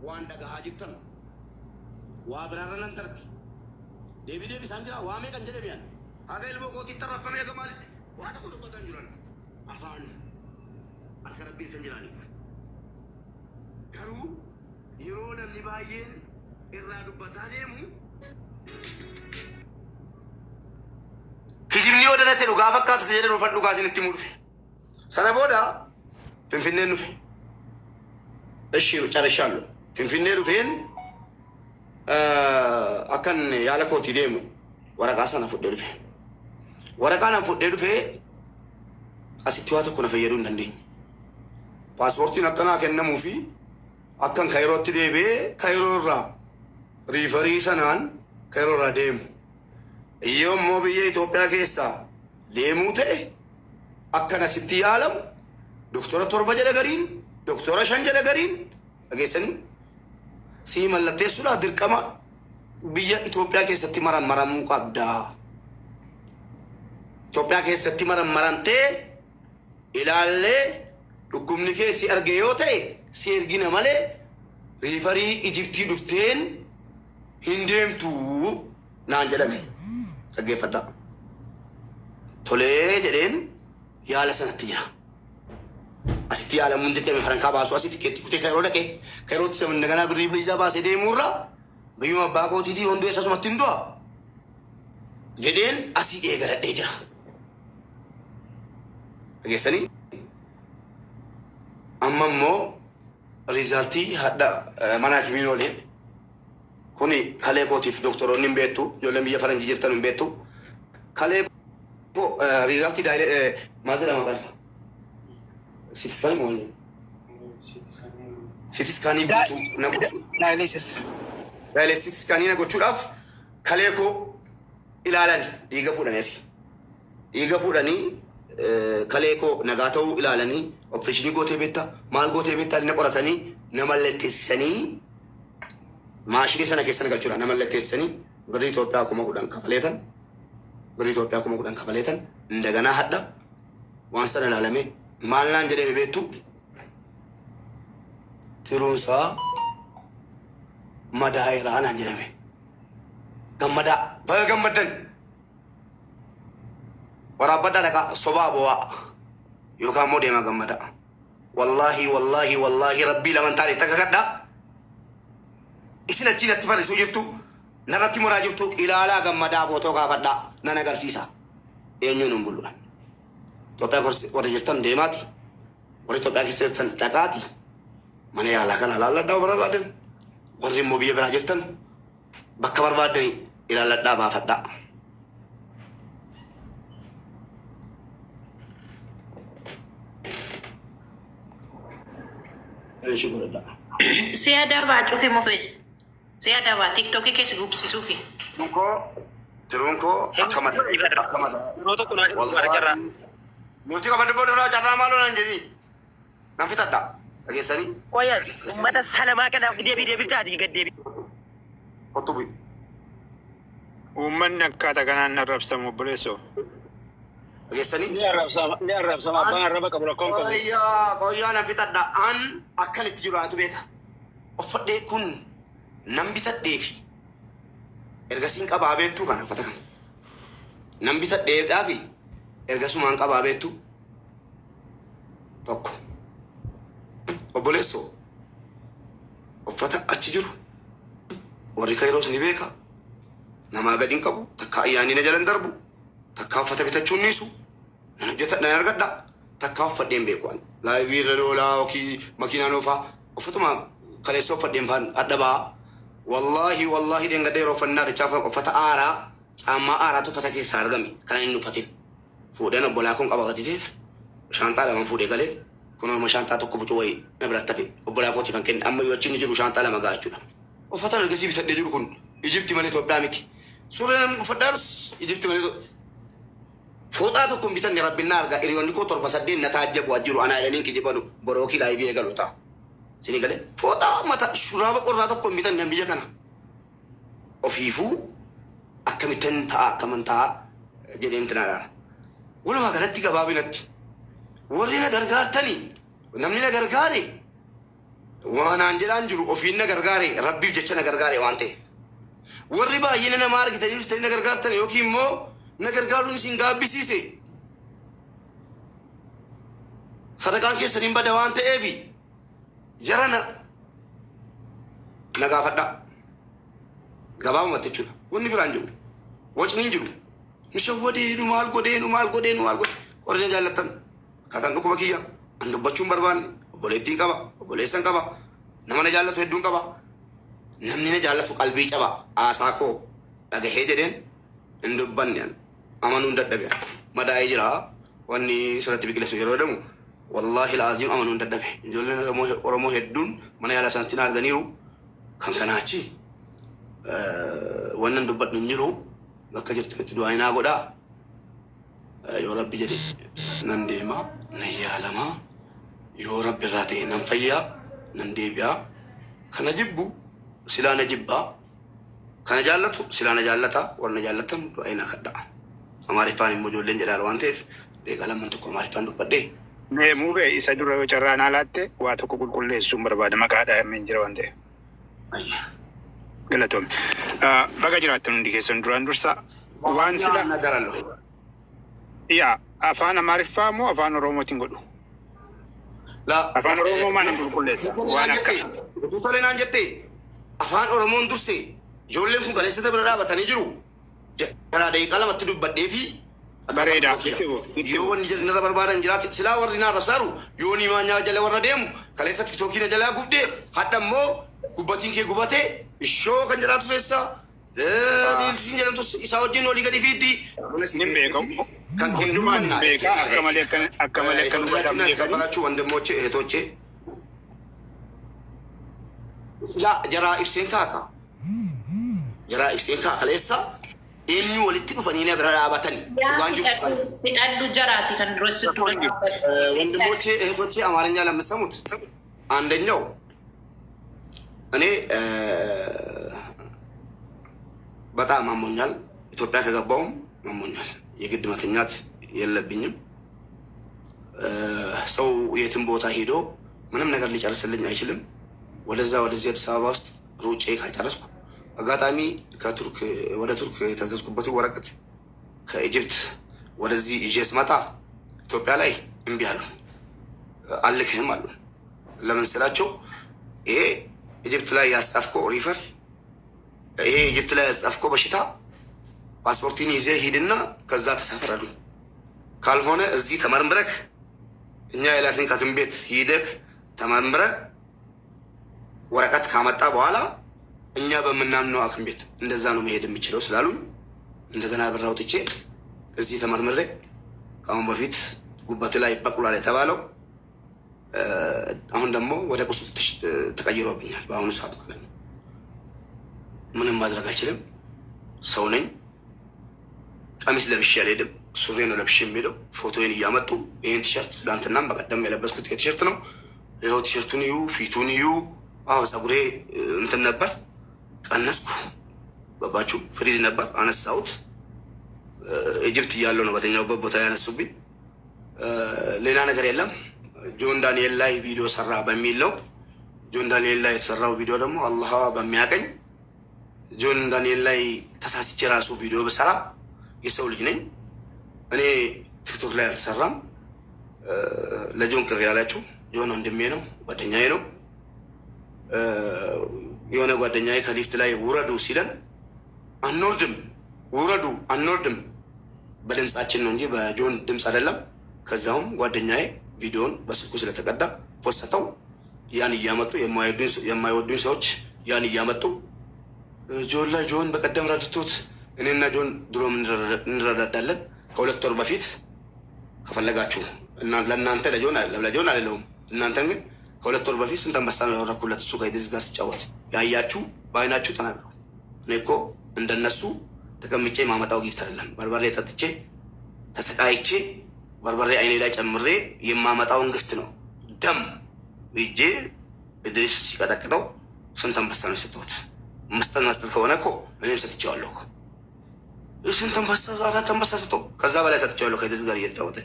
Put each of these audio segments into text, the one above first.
واندا غاجتن وابرارن تربي ديبي سانجرا وامي كان جدبيان هذا اللي بقول تطرف كم يا جمال وهذا كله بدن جران أفان الكربي كنجراني كرو يرون النبايين إرادة بتانيمو كجيمني وده نتلو غافك كات سيجرن وفن لغازين التيمور في سنة بودا فين نوفي الشيء وشار شالو فين نوفين أكن يالكو تيديمو ورقاسنا فودلو في ورقانا فودلو في أسيتواتو كنا في يرون نندي باسبورتي نتنا كنا موفي أكن كايرو تديبي كايرو را ريفري سنان كايرو را ديمو يوم مو بيجي توبيا كيسا ليموته أكنا ستي عالم دكتورة تربة جل قرين دكتورة شان جل قرين أجسني سيم الله تسولا دركما بيجي توبيا كيسا تمرا مرا مقابدا توبيا كيسا تمرا مرانتي إلى اللي لكمني كيسي أرجيوته سيرجينا ماله ريفري إجبتي دفتين هندم تو نانجلمي أجي فدا تولي جرين يا لسنا تجرا أسيتي على مندك من فرنكا باسوا أسيتي كتير كيرو لك كيرو تسمى نجنا بريب إذا باس يدي مورا بيوم باكو تيجي هندو إساس ما تندوا جرين أسي إيجار ديجرا أجي سني أما مو ريزالتي هذا مانا كمينو ليه كوني خليه كوتيف دكتور نيمبيتو يولم يفرنجي جرتا نيمبيتو خليه كو ريزالتي داير ماذا ما بس سيتي سكان مولي سيتي سكاني بتو نقول دايليسيس سكاني نقول شوف خليه كو إلالني ديجا فوداني أسي ديجا فوداني خليه كو نجاتو إلالني أوبريشني قوتي بيتا مال قوتي بيتا نقولتني نملتسني ماشي سنة كيسنا قالوا أنا ملأت السنة بريتو بياكم أقولن كفليتن بريتو بياكم أقولن كفليتن ندعنا هذا وانسان العالمي مالنا جري بيتو تروسا مدايرة أنا جري كمدا بقى كمدن ورابدا لك صبابوا يوكا مودي ما كمدا والله ربي لمن تاري تككدا إسنا تينا تفعل سوجرتو نرتي مراجبتو إلى لا جمدا بوتو كابدا نانغار سيسا ينيو نمبلون توبا كورس ورجلتن ديماتي وري توبا كيسرتن تاكاتي من يا لا كان لا داور بادن وري موبي براجلتن بكبر بادني إلى لا دابا فدا شكرا لله سيادة باجو في موفي سيادة با تيك توك كيس غوب سيسوفي ترونكو أكمل والله نوتي كمان دبوا دبوا جرّا مالو نجري نفيت أدا أجلسني كويا ماذا سلامة كنا ديبي تادي قد ديبي كتبي ومن كاتا كنا نرب سمو بريسو أجلسني نرب سما بان قبل كم كويا نفيت أدا أن أكل تجربة تبيتها أفضل يكون نمبيت الدافي إرجعين كبابيتو كنا فتكن نمبيت الدافي إرجعوا كبابيتو توك وبوليسو وفتح أتجرو وريكايروس نبيكا نما قدين كابو تكا يعني نجلن دربو تكا فتح بتشونيسو نجت نيرجدا تكا فتح بيكوان لا يفير لا وكي ماكينة نوفا وفتما كليسو فتح فان أدبا والله دين قديرو فنار تشافا فتح آرا أما آرا تفتح كي سارغمي كان إنه فتح فودنا بولاكم كباغتيف شانتا لما فودي قالي كنا مشانتا تكبو جوي نبرت تبي وبولاكو تفهم كن أما يوتشيني جرو شانتا لما قاعدنا وفتح الجسيم بتدي جرو كن إجبتي مالي توبلامتي سورة مفدارس إجبتي مالي فوتاتكم بتني رب النار قال إيريون كوتور بسدين نتاجب واجرو أنا لينك جبانو بروكي لا يبيه قالوا تا سيني قال فوتا متى شراب قراتكم بتني نبيه كنا وفيفو أكملتن تا كمان تا جدين تنالا ولا ما قالت تيجا بابينك ورينا غرغار تاني نمنينا غرغاري وانا انجلان جرو وفينا غرغاري ربي جچنا غرغاري وانته warri baay'ina nama argitanii dhuftanii nagargaartan yookiin immoo nagargaaruun isin gaabbisiise sadaqaan keessaniin bada waan ta'eefi jarana nagaafadha gabaabumatti jechuudha wanni biraan jiru wacniin jiru nu maal godhee warri jaallattan akkaataan dhukkuba kiyya an dubbachuun barbaanne obboleettiin qaba obboleessan qaba nama na jaallatu hedduun qaba namni na jaallatu qalbii caba aasaa koo dhagahee jedheen hin dubbanne amanuun dadhabe madaa'ee jira wanni sirratti biqileessu yeroo deemu wallaahi laaziim amanuun dadhabe ijoolleen oromoo hedduun mana yaala sanatti na arganiiru kan kanaachi wannan dubbadhu hin jiru bakka jirtanitti du'aa naa godhaa yoo rabbi jedhe nan deema nan yaalamaa yoo rabbi irraa ta'e nan fayyaa nan deebi'aa kana jibbu silaa na jibbaa kana jaallatu silaa na jaallata warra na jaallatan du'aa naa kadha'a amaariffaan immoo ijoolleen jedhaala waan ta'eef deeqa lamman tokko amaariffaan dubbadhee Muube isa dura yoo carraan alaatti waa tokko qulqulleessuun barbaada maqaadhaa hin jira waan ta'eef. Galatoom. Baga jiraattan hundi keessan duraan dursa waan sila yaa afaan Amaariffaa moo afaan Oromootiin godhu? Afaan Oromoo maana qulqulleessa waan akka. Tuutolee naan jettee afaan Oromoon dursee ijoolleen kun kaleessata bira dhaabatanii jiru. Karaa daqiiqaa lamatti dubbadhee fi bareedaa yoo wanni jedhan irra barbaadan jiraate silaa warri naa rabsaaru yoo ni maanyaa jala warra deemu kaleessa tiktookiin na jalaa gubdee hadha immoo gubbatiin kee gubatee ishoo kan jiraatu keessa dhiilsiin jedhamtu isaa wajjin walii gadi fiiddi. Nin beekamu. Kan Hundumaan beekaa akka malee akka barachuu wandimmoche eetoche jaraa ibseen kaaka kaleessa eenyu walitti dhufanii na bira dhaabatanii waan jiru fixadhu jaraati kan dursi dura ወንድሞቼ እህቶቼ አማርኛ ለምትሰሙት አንደኛው እኔ በጣም አሞኛል ኢትዮጵያ ከገባውም አሞኛል የግድ መተኛት የለብኝም ሰው የትም ቦታ ሄዶ ምንም ነገር ሊጨርስልኝ አይችልም ወደዛ ወደዚህ አዲስ አበባ ውስጥ ሩጬ ካልጨረስኩ አጋጣሚ ከቱርክ ወደ ቱርክ የተዘዝኩበት ወረቀት ከኢጅፕት ወደዚህ ይዤ ስመጣ ኢትዮጵያ ላይ እምቢ አሉ አልክህም አሉ ለምን ስላቸው ይሄ ኢጅፕት ላይ ያስጻፍከው ሪፈር ይሄ ኢጅፕት ላይ ያስጻፍከው በሽታ ፓስፖርቲን ይዘህ ሂድና ከዛ ተሳፈር አሉ ካልሆነ እዚህ ተመርምረክ እኛ የላክን ከሐኪም ቤት ሂደክ ተመርምረ ወረቀት ካመጣ በኋላ እኛ በመናምነው ሐኪም ቤት እንደዛ ነው መሄድ የሚችለው ስላሉ እንደገና ብር አውጥቼ እዚህ ተመርምሬ ካሁን በፊት ጉበት ላይ በቅሏል የተባለው አሁን ደግሞ ወደ ቁስል ተቀይሮብኛል በአሁኑ ሰዓት ማለት ነው። ምንም ማድረግ አልችልም። ሰው ነኝ። ቀሚስ ለብሼ አልሄድም። ሱሪ ነው ለብሼ የሚሄደው። ፎቶዬን እያመጡ ይህን ቲሸርት ትናንትናም በቀደም የለበስኩት ቲሸርት ነው። ይኸው ቲሸርቱን እዩ፣ ፊቱን እዩ። አዎ ፀጉሬ እንትን ነበር ቀነስኩ። ገባችሁ? ፍሪዝ ነበር አነሳሁት። ኢጅፕት እያለሁ ነው በተኛሁበት ቦታ ያነሱብኝ። ሌላ ነገር የለም። ጆን ዳንኤል ላይ ቪዲዮ ሰራ በሚል ነው። ጆን ዳንኤል ላይ የተሰራው ቪዲዮ ደግሞ አላህ በሚያቀኝ ጆን ዳንኤል ላይ ተሳስቼ ራሱ ቪዲዮ በሰራ የሰው ልጅ ነኝ እኔ። ቲክቶክ ላይ አልተሰራም። ለጆን ቅር ያላችሁ ጆን ወንድሜ ነው፣ ጓደኛዬ ነው። የሆነ ጓደኛዬ ከሊፍት ላይ ውረዱ ሲለን አንወርድም፣ ውረዱ አንወርድም በድምጻችን ነው እንጂ በጆን ድምፅ አይደለም። ከዛውም ጓደኛዬ ቪዲዮን በስልኩ ስለተቀዳ ፖስተው ያን እያመጡ የማይወዱኝ ሰዎች ያን እያመጡ ጆን ላይ ጆን በቀደም ረድቶት እኔና ጆን ድሮም እንረዳዳለን። ከሁለት ወር በፊት ከፈለጋችሁ ለእናንተ ለጆን አይደለሁም እናንተን ግን ከሁለት ወር በፊት ስንት አንበሳ ነው ያወረኩለት እሱ ከኢድሪስ ጋር ሲጫወት ያያችሁ በአይናችሁ ተናገሩ። እኔ እኮ እንደነሱ ተቀምጬ ማመጣው ጊፍት አይደለም። በርበሬ ጠጥቼ ተሰቃይቼ በርበሬ አይኔ ላይ ጨምሬ የማመጣውን ግፍት ነው። ደም ይጄ ኢድሪስ ሲቀጠቅጠው ስንት አንበሳ ነው የሰጠሁት? መስጠት ከሆነ እኮ እኔም ሰጥቼዋለሁ። ስንት አንበሳ? 4 አንበሳ ሰጠው። ከዛ በላይ ሰጥቼዋለሁ ከኢድሪስ ጋር እየተጫወተ።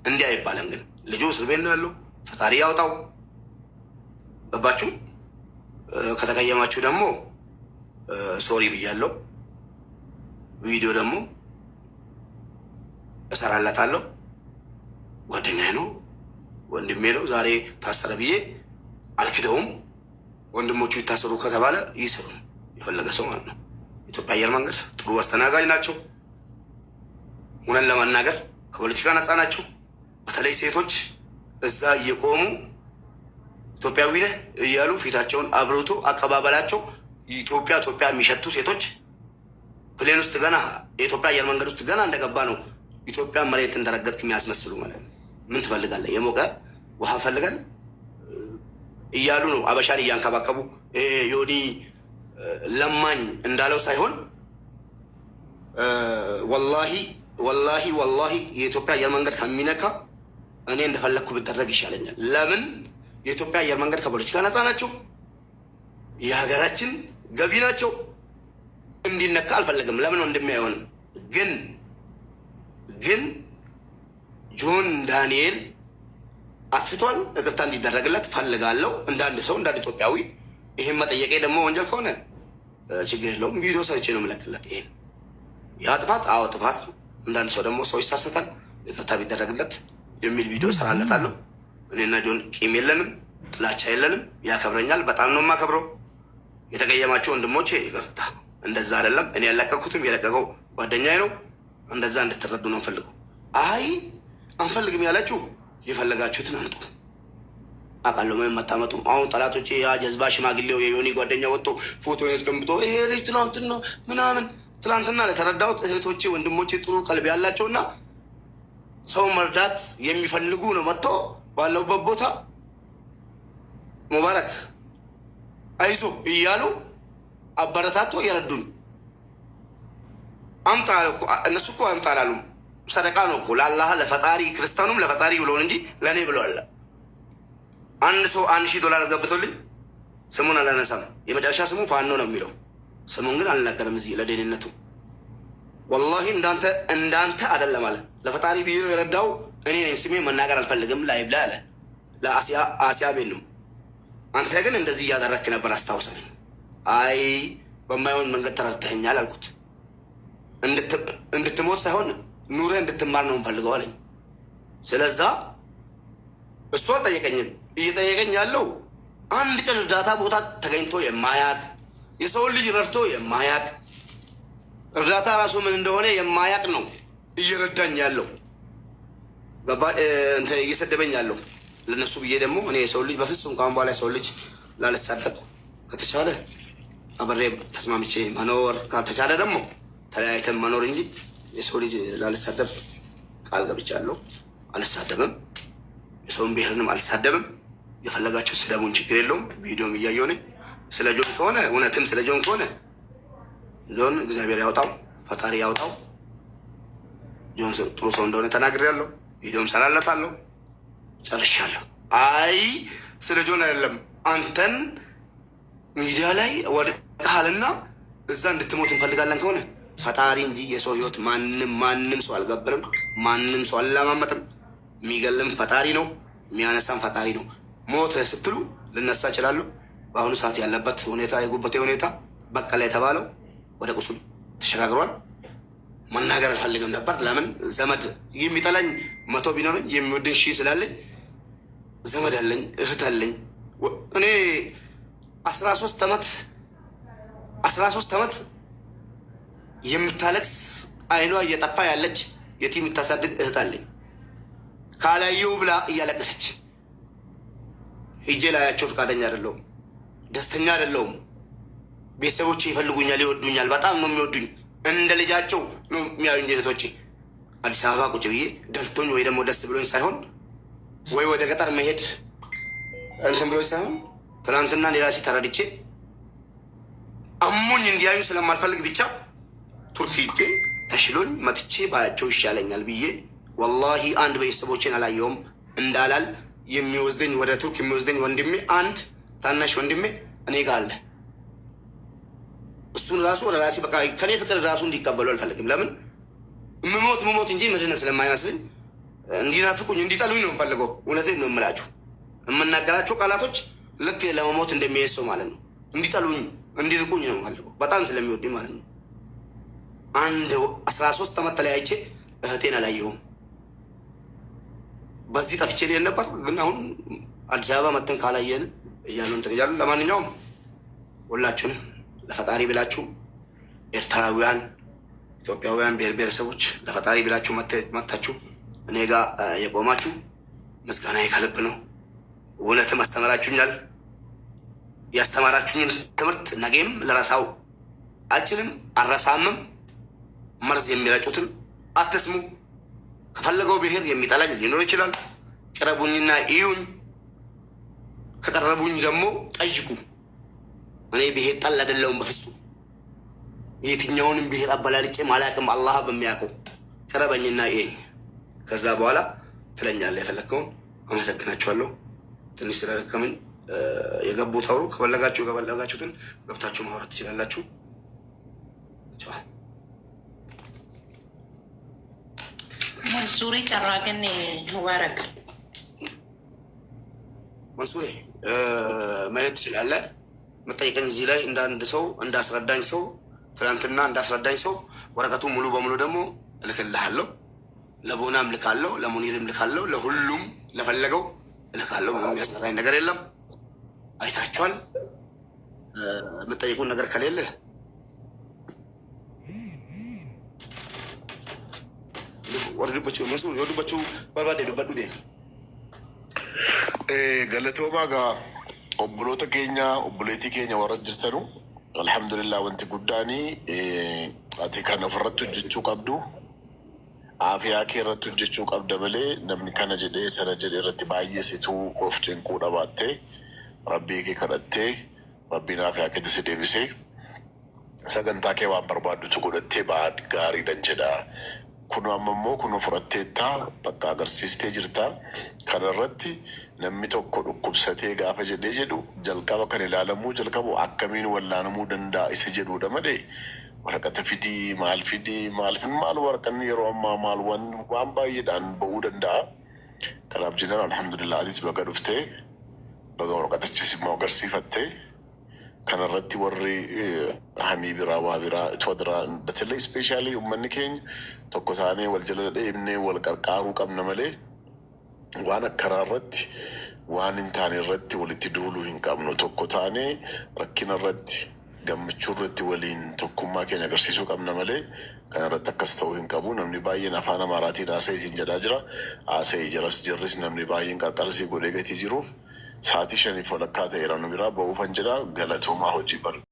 እንዲህ አይባልም። ግን ልጁ እስር ቤት ነው ያለው። ፈጣሪ ያውጣው። ገባችሁ? ከተቀየማችሁ ደግሞ ሶሪ ብያለሁ። ቪዲዮ ደግሞ እሰራለታለሁ። ጓደኛዬ ነው፣ ወንድሜ ነው። ዛሬ ታሰረ ብዬ አልክደውም። ወንድሞቹ ይታሰሩ ከተባለ ይስሩ፣ የፈለገ ሰው ማለት ነው። ኢትዮጵያ አየር መንገድ ጥሩ አስተናጋጅ ናቸው። እውነት ለመናገር ከፖለቲካ ነፃ ናቸው። በተለይ ሴቶች እዛ እየቆሙ ኢትዮጵያዊ ነህ እያሉ ፊታቸውን አብርቶ አቀባበላቸው ኢትዮጵያ የሚሸቱ ሴቶች ፕሌን ውስጥ ገና የኢትዮጵያ አየር መንገድ ውስጥ ገና እንደገባ ነው ኢትዮጵያ መሬት እንደረገጥክ የሚያስመስሉ ማለት ነው። ምን ትፈልጋለህ? የሞቀ ውሃ ፈልጋለህ እያሉ ነው አበሻን እያንከባከቡ። ዮኒ ለማኝ እንዳለው ሳይሆን ወላሂ የኢትዮጵያ አየር መንገድ ከሚነካ እኔ እንደፈለግኩ ብደረግ ይሻለኛል። ለምን? የኢትዮጵያ አየር መንገድ ከፖለቲካ ነፃ ናቸው። የሀገራችን ገቢ ናቸው። እንዲነካ አልፈለግም። ለምን ወንድሜ አይሆንም? ግን ጆን ዳንኤል አጥፍቷል። ይቅርታ እንዲደረግለት ፈልጋለሁ። እንዳንድ ሰው እንዳንድ ኢትዮጵያዊ ይህን መጠየቄ ደግሞ ወንጀል ከሆነ ችግር የለውም። ቪዲዮ ሰርቼ ነው የምለክለት። ይሄን ያ ጥፋት ጥፋት ነው። እንዳንድ ሰው ደግሞ ሰው ይሳሰታል። ይቅርታ ቢደረግለት የሚል ቪዲዮ ሰራለታለሁ። እኔና ጆን ቂም የለንም፣ ጥላቻ የለንም። ያከብረኛል። በጣም ነው የማከብረው። የተቀየማቸው ወንድሞቼ ይቅርታ። እንደዛ አይደለም። እኔ ያለቀኩትም የለቀቀው ጓደኛዬ ነው። እንደዛ እንድትረዱ ነው እንፈልገው። አይ አንፈልግም ያላችሁ የፈለጋችሁትን አንጡ። አውቃለሁ ምንም አታመጡም። አሁን ጠላቶቼ ያ ጀዝባ ሽማግሌው የዮኒ ጓደኛ ወጥቶ ፎቶ ያስቀምጦ ይሄ ልጅ ትናንትና ምናምን ትናንትና ለተረዳሁት እህቶቼ ወንድሞቼ ጥሩ ቀልብ ያላቸውና ሰው መርዳት የሚፈልጉ ነው። መጥቶ ባለውበት ቦታ ሙባረክ አይዞ እያሉ አበረታቶ እየረዱኝ አምጣ እኮ እነሱ እኮ አምጣ አላሉም። ሰደቃ ነው እኮ ለአላህ ለፈጣሪ ክርስቲያኑም ለፈጣሪ ብሎን እንጂ ለእኔ ብለዋል። አንድ ሰው $1000 ገብቶልኝ ስሙን አላነሳም። የመጨረሻ ስሙ ፋኖ ነው የሚለው። ስሙን ግን አልናገርም እዚህ ለደህንነቱ። ወላሂ እንዳንተ አይደለም አለ። ለፈጣሪ ብዬ ነው የረዳው እኔ ነኝ። ስሜ መናገር አልፈልግም ላይ ብላ አለ። ለአሲያ ቤት ነው። አንተ ግን እንደዚህ እያደረክ ነበር አስታውሰኝ። አይ በማይሆን መንገድ ተረድተኸኛል አልኩት። እንድትሞት ሳይሆን ኑረህ እንድትማር ነው እንፈልገው አለኝ። ስለዛ እሱ አልጠየቀኝም። እየጠየቀኝ ያለው አንድ ቀን እርዳታ ቦታ ተገኝቶ የማያቅ የሰውን ልጅ ረድቶ የማያቅ እርዳታ ራሱ ምን እንደሆነ የማያቅ ነው እየረዳኝ ያለው። እየሰደበኝ ያለው ለነሱ ብዬ ደግሞ እኔ የሰው ልጅ በፍጹም ካሁን በኋላ የሰው ልጅ ላልሳደብ፣ ከተቻለ አብሬ ተስማምቼ መኖር፣ ካልተቻለ ደግሞ ተለያይተን መኖር እንጂ የሰው ልጅ ላልሳደብ ቃል ገብቻለሁ። አልሳደብም። የሰውን ብሔርንም አልሳደብም። የፈለጋቸው ስደቡን፣ ችግር የለውም። ቪዲዮም እያየሁ ነኝ። ስለ ጆን ከሆነ እውነትም ስለ ጆን ከሆነ ጆን እግዚአብሔር ያውጣው፣ ፈጣሪ ያውጣው። ጆን ጥሩ ሰው እንደሆነ ተናግሬያለሁ። ቪዲዮም ሰራለታለሁ። ጨርሻለሁ። አይ ስለ ጆን አይደለም። አንተን ሚዲያ ላይ ወድቀሃልና እዛ እንድትሞት እንፈልጋለን ከሆነ ፈጣሪ እንጂ የሰው ህይወት ማንም ሰው አልገብርም። ማንም ሰው አልለማመጥም። የሚገልም ፈጣሪ ነው፣ የሚያነሳም ፈጣሪ ነው። ሞት ስትሉ ልነሳ እችላለሁ። በአሁኑ ሰዓት ያለበት ሁኔታ የጉበቴ ሁኔታ በቀለ የተባለው ወደ ቁስል ተሸጋግሯል። መናገር አልፈልግም ነበር። ለምን ዘመድ የሚጠላኝ 100 ቢኖረኝ የሚወደኝ 1000 ስላለኝ ዘመድ አለኝ፣ እህት አለኝ። እኔ 13 ዓመት የምታለቅስ አይኗ እየጠፋ ያለች የቲም የምታሳድግ እህት አለኝ። ካላየው ብላ እያለቀሰች ሂጄ ላያቸው ፈቃደኛ አይደለሁም፣ ደስተኛ አይደለሁም። ቤተሰቦቼ ይፈልጉኛል፣ ይወዱኛል፣ በጣም ነው የሚወዱኝ። እንደ ልጃቸው ነው የሚያዩኝ እህቶቼ። አዲስ አበባ ቁጭ ብዬ ደልቶኝ ወይ ደግሞ ደስ ብሎኝ ሳይሆን ወይ ወደ ገጠር መሄድ እንትን ብሎኝ ሳይሆን ትናንትና ሌላ ተረድቼ አሞኝ እንዲያዩ ስለማልፈልግ ብቻ ቱርክ ሂጄ ተሽሎኝ መጥቼ ባያቸው ይሻለኛል ብዬ ወላሂ አንድ ቤተሰቦቼን አላየውም እንዳላል የሚወስደኝ ወደ ቱርክ የሚወስደኝ ወንድሜ አንድ ታናሽ ወንድሜ እኔ ጋር አለ። እሱን ራሱ ወደ ራሴ በቃ ከኔ ፍቅር ራሱ እንዲቀበሉ አልፈልግም። ለምን ምሞት እንጂ ምድነ ስለማይመስልኝ እንዲናፍቁኝ እንዲጠሉኝ ነው የምፈልገው። እውነቴን ነው የምላችሁ። የምናገራቸው ቃላቶች ልክ ለመሞት እንደሚሄሰው ማለት ነው። እንዲጠሉኝ እንዲርቁኝ ነው ማለት ነው። በጣም ስለሚወዱኝ ማለት ነው። አንድ 13 ዓመት ተለያይቼ እህቴን አላየሁም። በዚህ ጠፍቼ ልሄድ ነበር፣ ግን አሁን አዲስ አበባ መተን ካላየን እያሉ እንትን እያሉ። ለማንኛውም ሁላችሁንም ለፈጣሪ ብላችሁ ኤርትራውያን፣ ኢትዮጵያውያን ብሔር ብሔረሰቦች ለፈጣሪ ብላችሁ መታችሁ እኔ ጋር የቆማችሁ ምስጋናዬ ከልብ ነው። እውነትም አስተምራችሁኛል። ያስተማራችሁኝን ትምህርት ነገም ልረሳው አልችልም፣ አልረሳምም። መርዝ የሚረጩትን አትስሙ። ከፈለገው ብሔር የሚጠላኝ ሊኖር ይችላል። ቅረቡኝና እዩኝ፣ ከቀረቡኝ ደግሞ ጠይቁ። እኔ ብሔር ጠል አይደለሁም በፍጹም። የትኛውንም ብሔር አበላልጬ ማላቅም፣ አላህ በሚያውቀው። ቅረበኝና እየኝ፣ ከዛ በኋላ ትለኛለህ የፈለግከውን። አመሰግናችኋለሁ። ትንሽ ስለደከመኝ የገቡት አውሩ። ከፈለጋችሁትን ገብታችሁ ማውራት ትችላላችሁ። መንሱሪ ጨራቅን ሙባረክ መንሱሪ ማየት ትችላለህ። መጠየቀኝ እዚህ ላይ እንደ አንድ ሰው እንዳስረዳኝ ሰው ትናንትና እንዳስረዳኝ ሰው ወረቀቱ ሙሉ በሙሉ ደግሞ እልክልሃለሁ። ለቦናም ልካለሁ፣ ለሙኒርም ልካለሁ፣ ለሁሉም ለፈለገው እልካለሁ። ምንም የሚያሰራኝ ነገር የለም። አይታችኋል። የምጠይቁን ነገር ከሌለ ወዱባቸው ባባዴ ዱበዱ ዴ galatooma gaa obboloota keenya obboleetii keenya warra jirtanu alhamdulillah wanti guddaanii ati kan ofirratti hojjechuu qabdu aafiyaa kee irratti hojjechuu qabda malee namni kana jedhee sana jedhee irratti baay'ee situu of cinquu dhabaattee rabbii kee kadhattee rabbiin aafiyaa keetti si deebisee sagantaa kee waan barbaaddutu godhattee gaariidhan jedha. Kunu ammoo kunu fudhatteettaa bakka agarsiiftee jirta. Kanarratti namni tokko dhukkubsatee gaafa jedhee jedhu jalqaba kan ilaalamuu jalqabu akkamiin wallaanamuu danda'a isa jedhudha malee waraqata fidii maal waraqanni yeroo ammaa maal waan baay'eedhaan ba'uu danda'a. Kanaaf jennan alhamdulillah atis baga dhuftee baga waraqatachis immoo agarsiifattee kanarratti warri hamii biraa waa biraa itoo diraa batellee ispeeshaalii uummanni keenya tokko taanee wal jala deemnee wal qarqaaruu qabna malee waan akkanaa irratti waan hin taane irratti walitti duuluu hin qabnu. Tokko taanee rakkina irratti gammachuu irratti waliin tokkummaa keenya agarsiisuu qabna malee kana irratti akkas ta'uu hin qabu. Namni baay'een afaan Amaaraatiin haasa'ee isin jedhaa jira. Haasa'ee jirris namni baay'een qarqarsii godhee gatii jiruuf sa'aatii 5 walakkaa ta'eera nu biraa ba'uufan jedha. Galatoomaa hojii balu.